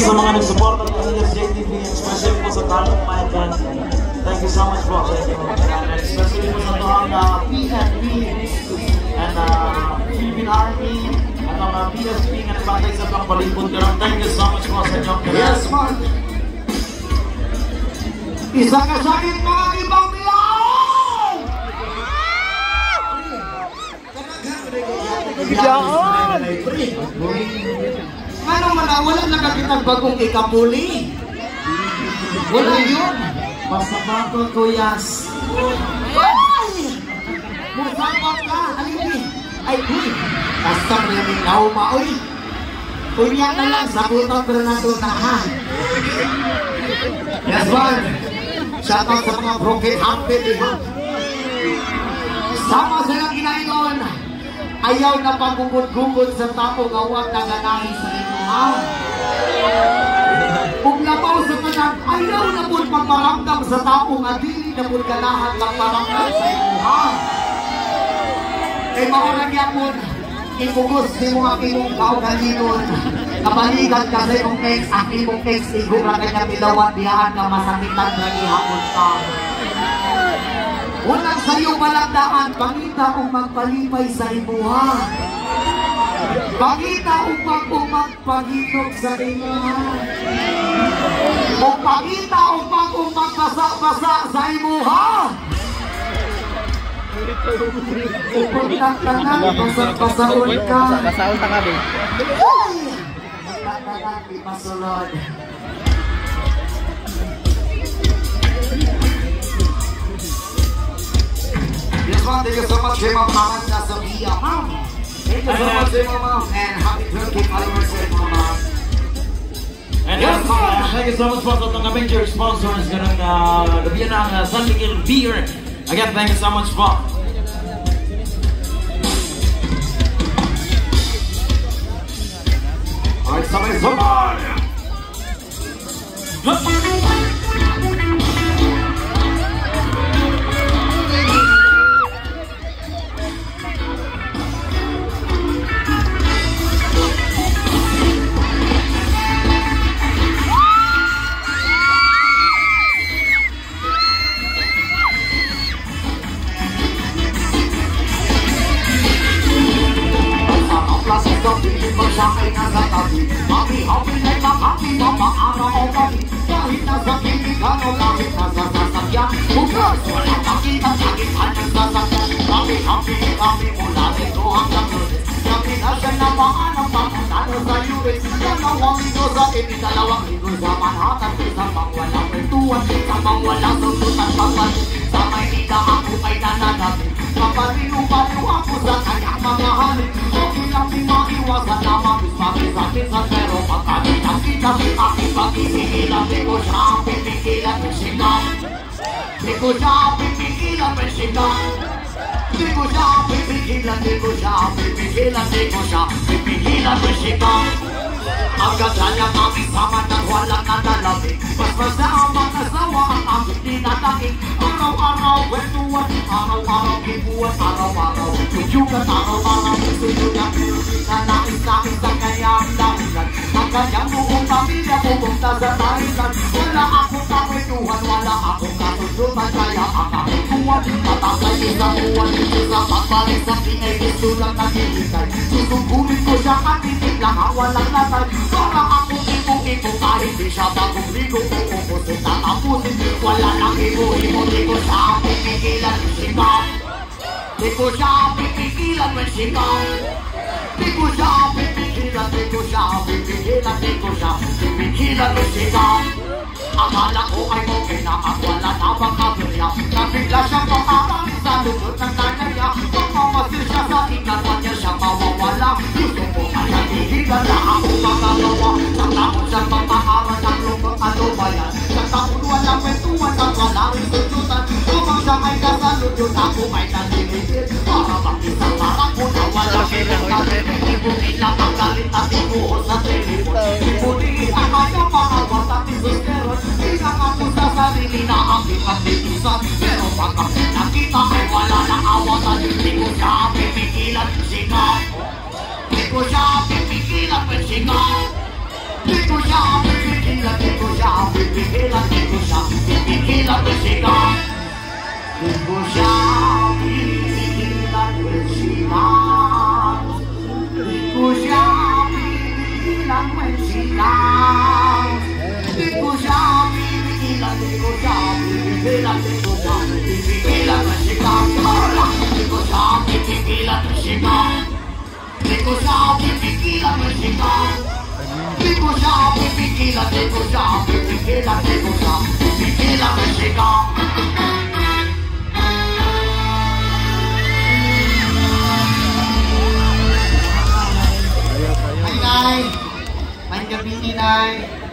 sa mga nagsuporta ng JTV, especially po sa Talong Mayan. Thank you so much po sa inyo. And especially po sa toang PNP and Philippine Army at mga PSP na nagbantay sa pang palibot. Thank you so much po sa inyo. Yes, man. Isa ka sakit mga ibang bilang! Biglaan! Ano man na, wala nakakitang bagong ikapuli. Wala yun. Basta bago tuyas. Ay! Musabot ka, alipin. Ay, uy. Basta maraming lauma, uy. Unya na lang, sabutan ko na ito na, ha? Yes, man. Shout out sa mga broken hearted, ha? Sama silang ginayon. Ayaw na pagugod-gugod sa tao gawag na ganahin sa inyo, ha? Kung labaw sa kanang, ayaw na po pagparamdam sa tao nga dili na po ganahan ng paramdam sa inyo, ha? Kay maurang yan po, ipugos di mo ang imong kaugalingon. Kapaligan ka sa imong ex, ang imong ex, igura kanya pilawan, diyahan ka masakitan na ihapon ka. Unang sa'yo malagdaan, pangita kung magpalipay sa imuha. Pangita kung magpaginog sa imuha. O pangita kung magpasa-pasa sa imuha. Upuntak ka na, pasa-pasaon ka. Pasaon ka kami. Ay! Tatanan, di masulod. Yes, ma'am. Thank you so much, Ma'am Sophia, ma'am. Thank you so much, ma'am. And happy birthday anniversary, ma'am. And yes, thank you so much po sa itong major sponsors ganun gabi ng San Miguel Beer. Again, thank you so much po. Alright, sabay-sabay! Magsakay na sa tabi, mami-happy na makami, mama-araw o kami. Kahit nasa kinigan o langit na sa sasakyan, bukas wala makita sa githan ng sasakyan. Mami-happy kami mula dito hanggang lunes. Kami na siya na maanang papunta sa US. Dalawang linggo sa ibig, dalawang linggo sa Manhattan. Isang pang walang kwentuhan, isang pang walang susutan pagpalit. Sa Maynila ako ay nananapin, kapaliw-paliw ako sa kanyang mga halin. Okay lang di maiwasan na mabis-mabis-abisan, pero pagkakita-kita aking pag-isigilan. Di ko siya pipigilan, Michigan. Di ko siya pipigilan, Michigan. Di ko siya pipigilan, di ko siya pipigilan, di ko siya pipigilan, Michigan. Ang ganda niya kami sama na walang nadalawin. Mas masama kasawa ang aming dinadaing. Araw-araw kwentuhan, araw-araw kibuhan, araw-araw tujukan, araw-araw gusto niya pero di na nais-nais ang kanyang dahilan. Ang kanyang buong pamilya pupunta sa Thailand. Wala akong kakwentuhan, wala akong kasusutan, kaya ang kakwentuhan matakay isang buwan. Sa pagbalik sa Pinay, gusto lang naghihintay. Susungkumin ko siya at titig lang ang walang latay. Para akong ipo-ipo kahit di siya bagong ligo. Uupusin at apusin, wala lang ipo-ipo. Di ko siya pipigilan, Michigan. Di ko siya pipigilan, Michigan. Di ko siya pipigilan, di ko siya pipigilan, di ko siya pipigilan, Michigan. Akala ko ay okay na at wala na bang kaberya. Nabigla siyang pangarang sa lugod ng nanaya. Pagmamasil siya sa ingatan niya siya mawawala. Gusto ko kaya hihigan na akong magagawa. Sa taon siyang pagmakaran ng lubang alubayan. Sa taon walang kwentuhan at wala rin susutan. Kumang siya ay kasalud yun ako ay naliligid. Para bang isang parang ko na wala kinakalit. Ibunin lang ang galit at ibuhos sa telepon. Ibunin ang kanyang pakawat at isusteron. Hindi nga po sa sarili na ang ipagtitisan. Pero pag nakita ay wala na awatan. Di ko siya pipigilan, Michigan. Di ko siya pipigilan, Michigan. Di ko siya pipigilan. pipigilan musika. Di ko siya pipigilan musika. Di ko siya pipigilan musika. Di ko siya pipigilan, di ko siya pipigilan, di ko siya pipigilan musika. Di ko siya pipigilan musika. Di ko siya pipigilan musika. Di ko siya pipigilan, di ko siya pipigilan, di ko siya pipigilan musika. Nay, may gabi ni Nay.